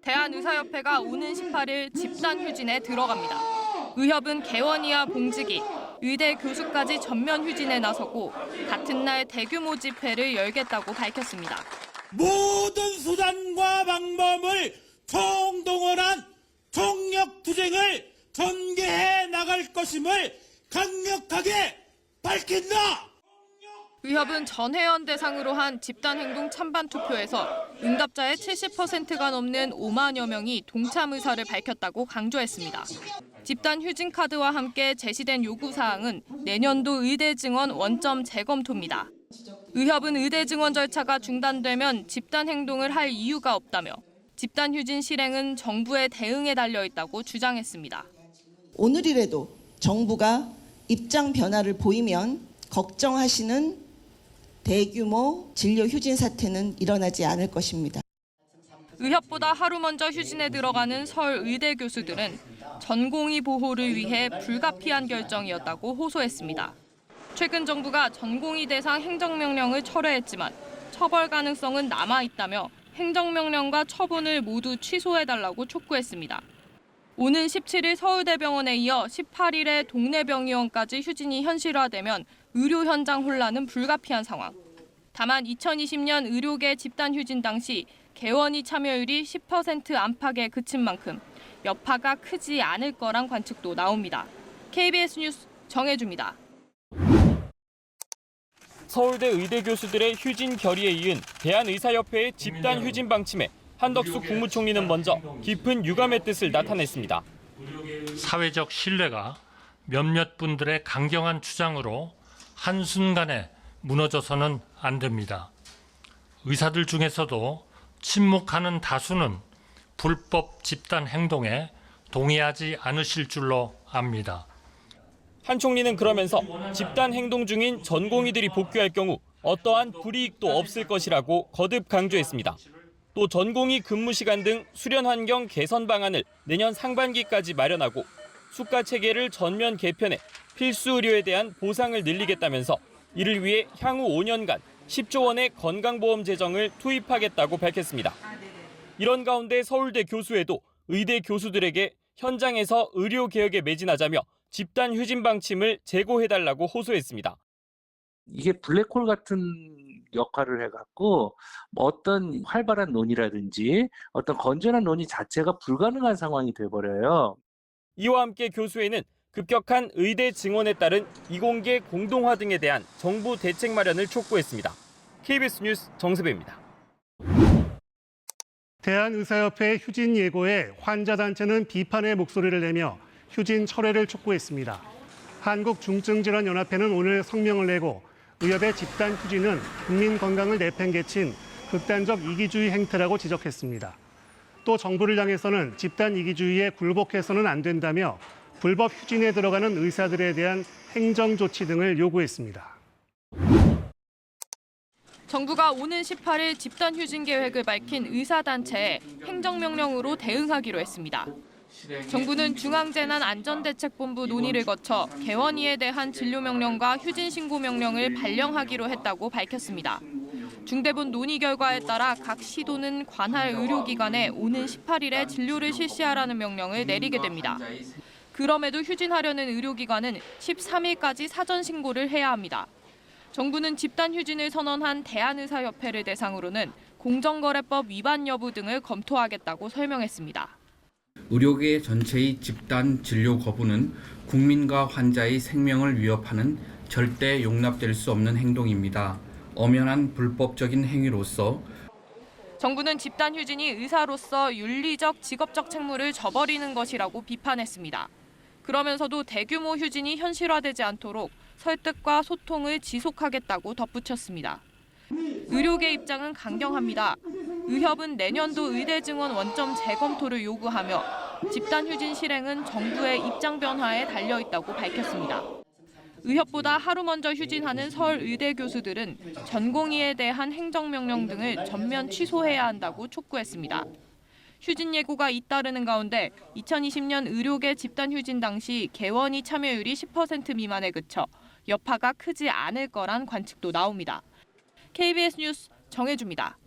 대한의사협회가 오는 18일 집단 휴진에 들어갑니다. 의협은 개원이와 봉직이, 의대 교수까지 전면 휴진에 나서고 같은 날 대규모 집회를 열겠다고 밝혔습니다. 모든 수단과 방법을 총동원한 총력투쟁을 전개해 나갈 것임을 강력하게 밝힌다. 의협은 전회원 대상으로 한 집단행동 찬반 투표에서 응답자의 70%가 넘는 5만여 명이 동참 의사를 밝혔다고 강조했습니다. 집단 휴진 카드와 함께 제시된 요구사항은 내년도 의대 증원 원점 재검토입니다. 의협은 의대 증원 절차가 중단되면 집단 행동을 할 이유가 없다며 집단 휴진 실행은 정부의 대응에 달려 있다고 주장했습니다. 오늘이라도 정부가 입장 변화를 보이면 걱정하시는 대규모 진료 휴진 사태는 일어나지 않을 것입니다. 의협보다 하루 먼저 휴진에 들어가는 서울 의대 교수들은 전공의 보호를 위해 불가피한 결정이었다고 호소했습니다. 최근 정부가 전공의 대상 행정명령을 철회했지만 처벌 가능성은 남아있다며 행정명령과 처분을 모두 취소해달라고 촉구했습니다. 오는 17일 서울대병원에 이어 18일에 동네병의원까지 휴진이 현실화되면 의료 현장 혼란은 불가피한 상황. 다만 2020년 의료계 집단 휴진 당시 개원의 참여율이 10% 안팎에 그친 만큼 여파가 크지 않을 거란 관측도 나옵니다. KBS 뉴스 정혜주입니다. 서울대 의대 교수들의 휴진 결의에 이은 대한의사협회의 집단 휴진 방침에 한덕수 국무총리는 먼저 깊은 유감의 뜻을 나타냈습니다. 사회적 신뢰가 몇몇 분들의 강경한 주장으로 한순간에 무너져서는 안 됩니다. 의사들 중에서도 침묵하는 다수는 불법 집단 행동에 동의하지 않으실 줄로 압니다. 한 총리는 그러면서 집단 행동 중인 전공의들이 복귀할 경우 어떠한 불이익도 없을 것이라고 거듭 강조했습니다. 또 전공의 근무 시간 등 수련 환경 개선 방안을 내년 상반기까지 마련하고 수가 체계를 전면 개편해 필수 의료에 대한 보상을 늘리겠다면서 이를 위해 향후 5년간 10조 원의 건강보험 재정을 투입하겠다고 밝혔습니다. 이런 가운데 서울대 교수회도 의대 교수들에게 현장에서 의료개혁에 매진하자며 집단 휴진 방침을 재고해달라고 호소했습니다. 이게 블랙홀 같은 역할을 해갖고 어떤 활발한 논의라든지 어떤 건전한 논의 자체가 불가능한 상황이 돼버려요. 이와 함께 교수회는 급격한 의대 증원에 따른 이공계 공동화 등에 대한 정부 대책 마련을 촉구했습니다. KBS 뉴스 정세배입니다. 대한의사협회 휴진 예고에 환자단체는 비판의 목소리를 내며 휴진 철회를 촉구했습니다. 한국중증질환연합회는 오늘 성명을 내고 의협의 집단 휴진은 국민 건강을 내팽개친 극단적 이기주의 행태라고 지적했습니다. 또 정부를 향해서는 집단 이기주의에 굴복해서는 안 된다며 불법 휴진에 들어가는 의사들에 대한 행정 조치 등을 요구했습니다. 정부가 오는 18일 집단 휴진 계획을 밝힌 의사단체에 행정명령으로 대응하기로 했습니다. 정부는 중앙재난안전대책본부 논의를 거쳐 개원의에 대한 진료명령과 휴진신고명령을 발령하기로 했다고 밝혔습니다. 중대본 논의 결과에 따라 각 시도는 관할 의료기관에 오는 18일에 진료를 실시하라는 명령을 내리게 됩니다. 그럼에도 휴진하려는 의료기관은 13일까지 사전 신고를 해야 합니다. 정부는 집단 휴진을 선언한 대한의사협회를 대상으로는 공정거래법 위반 여부 등을 검토하겠다고 설명했습니다. 의료계 전체의 집단 진료 거부는 국민과 환자의 생명을 위협하는 절대 용납될 수 없는 행동입니다. 엄연한 불법적인 행위로서 정부는 집단 휴진이 의사로서 윤리적, 직업적 책무를 저버리는 것이라고 비판했습니다. 그러면서도 대규모 휴진이 현실화되지 않도록 설득과 소통을 지속하겠다고 덧붙였습니다. 의료계 입장은 강경합니다. 의협은 내년도 의대 증원 원점 재검토를 요구하며 집단 휴진 실행은 정부의 입장 변화에 달려 있다고 밝혔습니다. 의협보다 하루 먼저 휴진하는 서울 의대 교수들은 전공의에 대한 행정명령 등을 전면 취소해야 한다고 촉구했습니다. 휴진 예고가 잇따르는 가운데 2020년 의료계 집단 휴진 당시 개원의 참여율이 10% 미만에 그쳐 여파가 크지 않을 거란 관측도 나옵니다. KBS 뉴스 정혜주입니다.